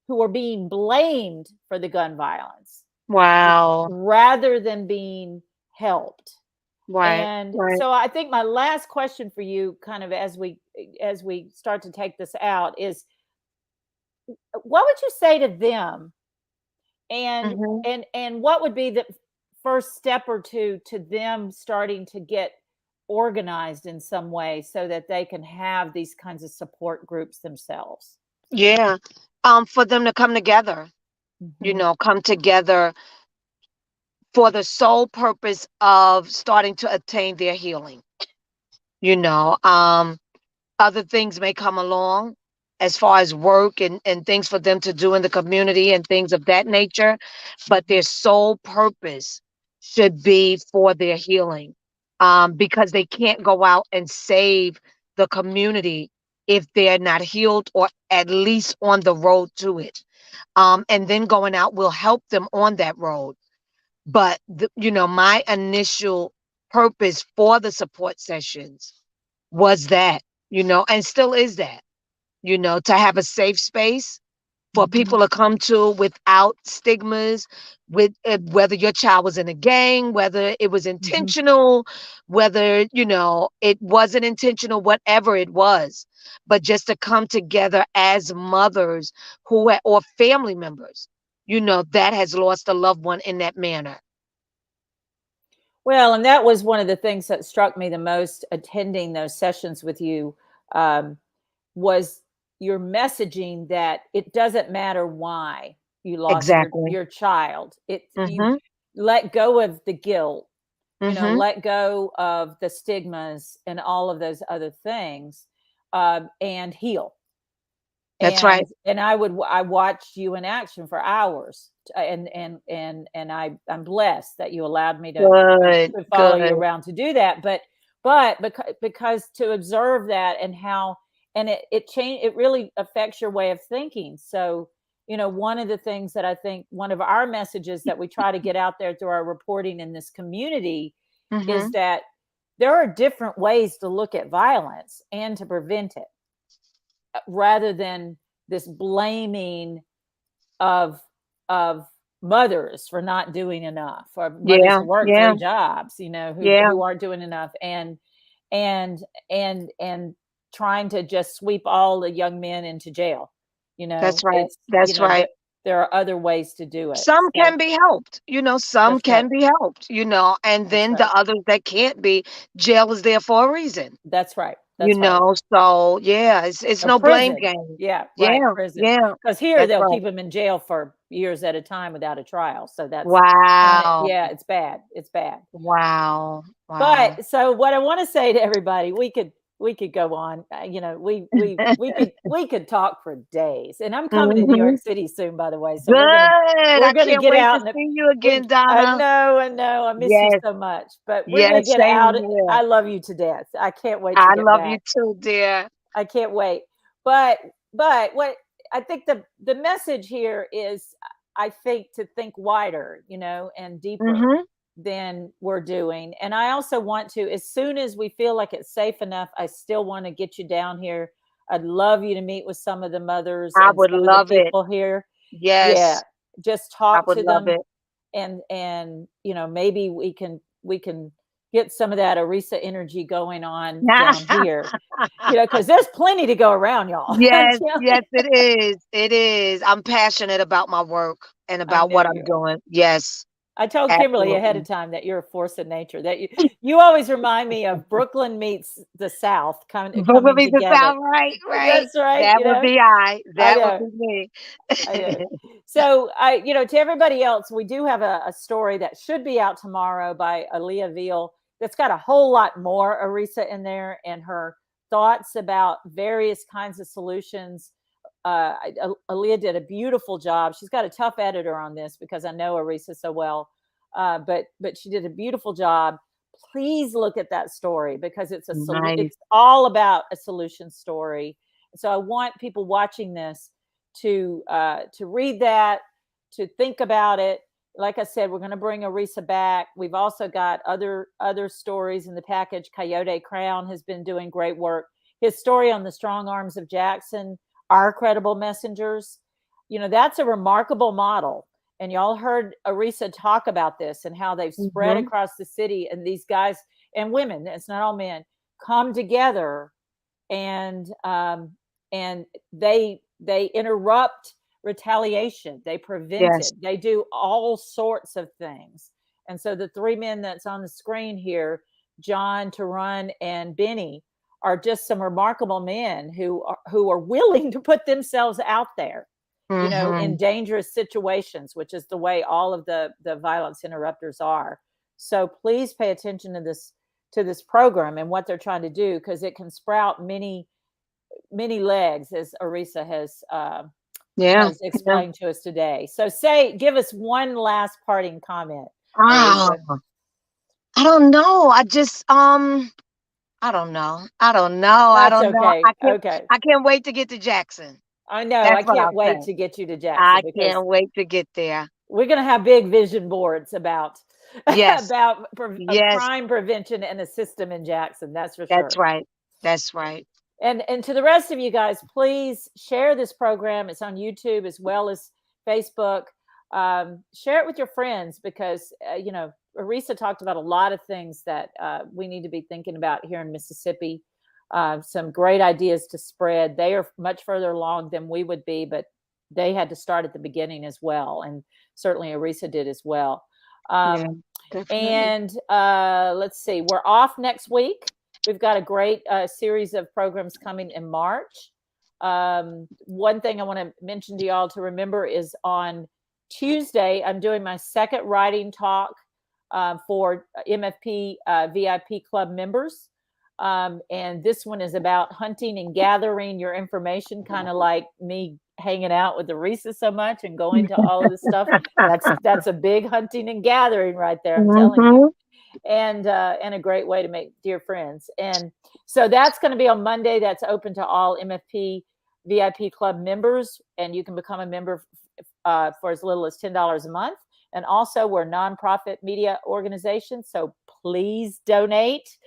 who are being blamed for the gun violence Wow. rather than being helped. Right. And Right. so I think my last question for you, kind of as we start to take this out, is what would you say to them, and Mm-hmm. and what would be the first step or two to them starting to get organized in some way so that they can have these kinds of support groups themselves? Yeah. For them to come together, Mhm. come together for the sole purpose of starting to attain their healing. You know, other things may come along as far as work and things for them to do in the community and things of that nature, but their sole purpose should be for their healing, because they can't go out and save the community if they're not healed or at least on the road to it. And then going out will help them on that road. But my initial purpose for the support sessions was that, and still is that, to have a safe space for people to come to without stigmas, with whether your child was in a gang, whether it was intentional, whether, it wasn't intentional, whatever it was, but just to come together as mothers or family members, that has lost a loved one in that manner. Well, and that was one of the things that struck me the most attending those sessions with you, was your messaging that it doesn't matter why you lost Exactly. your child. You Mhm. let go of the guilt, Mhm. let go of the stigmas and all of those other things, and heal. That's right. And I watched you in action for hours, and I'm blessed that you allowed me to Good. follow Good. you around to do that. But because to observe that and how, and it changed, it really affects your way of thinking. So, one of the things that I think, one of our messages that we try to get out there through our reporting in this community is Mhm. that there are different ways to look at violence and to prevent it, rather than this blaming of mothers for not doing enough, or mothers Yeah. who work Yeah. 3 jobs, Yeah. who aren't doing enough, and trying to just sweep all the young men into jail. That's right. It's, That's right. there are other ways to do it. Some So can be helped, some that's right. can be helped, and That's then the right. others that can't be, jail is there for a reason, That's right. That's right. so yeah, it's A no blame prison. game. Yeah, right, Yeah, prison. yeah, Because here that's they'll right. keep them in jail for years at a time without a trial. So that's not it. Wow. Yeah, it's bad. It's bad. Wow. Wow. But so what I want to say to everybody, we could go on. We could talk for days. And I'm coming to New York Mhm. City soon, by the way. So Good. we're I gonna can't get wait to out, and see you we again, Donna. I know, I miss you Yes, so much. But we're gonna yes, get same out. here. I love you to death. I can't wait to I get love you back. too, dear. I can't wait. But what I think the message here is, I think, to think wider, and deeper Mhm. than we're doing. And I also want to, as soon as we feel like it's safe enough, I still want to get you down here. I'd love you to meet with some of the mothers I and would some of the love it. people here. Yeah, Yes, just I talk would to love them, it. and maybe we can get some of that Oresa energy going on down here, because there's plenty to go around, y'all. I'm Yes, telling you. yes, it is. It is. I'm passionate about my work and I about know what I'm you are. doing. Yes, I told Kimberly ahead of absolutely. time that you're a force of nature. That you always remind me of Brooklyn meets the South coming Boogaloo the together. South, right, right. That's right. That would be I. I That would know. be me. I know. So to everybody else, we do have a story that should be out tomorrow by Aaliyah Veal that's got a whole lot more Oresa in there, and her thoughts about various kinds of solutions. Aaliyah did a beautiful job. She's got a tough editor on this because I know Oresa so well, but she did a beautiful job. Please look at that story, because Nice. it's all about a solution story. So I want people watching this to read that, to think about it. Like I said, we're going to bring Oresa back. We've also got other stories in the package. Coyote Crown has been doing great work. His story on the strong arms of Jackson, our credible messengers, that's a remarkable model. And y'all heard Oresa talk about this and how they've spread Mhm. across the city, and these guys and women, it's not all men, come together, and they interrupt retaliation, they prevent Yes. it, they do all sorts of things. And so the three men that's on the screen here, John, Tarun, and Benny, are just some remarkable men who are willing to put themselves out there, in Mhm. dangerous situations, which is the way all of the violence interrupters are. So please pay attention to this program and what they're trying to do, because it can sprout many legs, as Oresa Yeah. has Yeah. explained to us today. So give us one last parting comment, Ah, Oresa. I don't know. I don't know. I don't know. I That's don't know. okay. Okay. I can't wait to get to Jackson. I know. That's I what can't I'll say. wait to get you to Jackson, I because can't wait to get there. we're going to have big vision boards about Yes. about Yes. crime prevention and a system in Jackson. That's for That's sure. right. That's right. And to the rest of you guys, please share this program. It's on YouTube as well as Facebook. Share it with your friends because, you know, Oresa talked about a lot of things that we need to be thinking about here in Mississippi. Some great ideas to spread. They are much further along than we would be, but they had to start at the beginning as well. And certainly Oresa did as well. Yeah, definitely. And let's see, we're off next week. We've got a great series of programs coming in March. One thing I want to mention to y'all to remember is on Tuesday, I'm doing my second writing talk for MFP VIP club members. And this one is about hunting and gathering your information, kind of like me hanging out with Oresa so much and going to all of this stuff. That's a big hunting and gathering right there, I'm telling you. And a great way to make dear friends. And so that's going to be on Monday. That's open to all MFP VIP club members, and you can become a member for as little as $10 a month. And also, we're a nonprofit media organization, so please donate.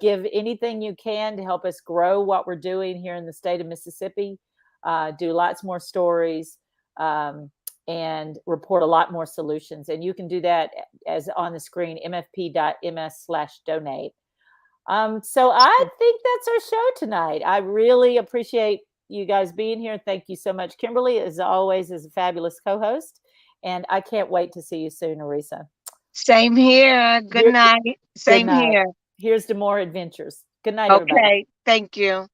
Give anything you can to help us grow what we're doing here in the state of Mississippi. Do lots more stories. And report a lot more solutions. And you can do that as on the screen, mfp.ms/donate. So I think that's our show tonight. I really appreciate you guys being here. Thank you so much. Kimberly, as always, is a fabulous co-host. And I can't wait to see you soon, Oresa. Same here. Good night. Same night. here. Here's to more adventures. Good night, everybody. Okay. Thank you.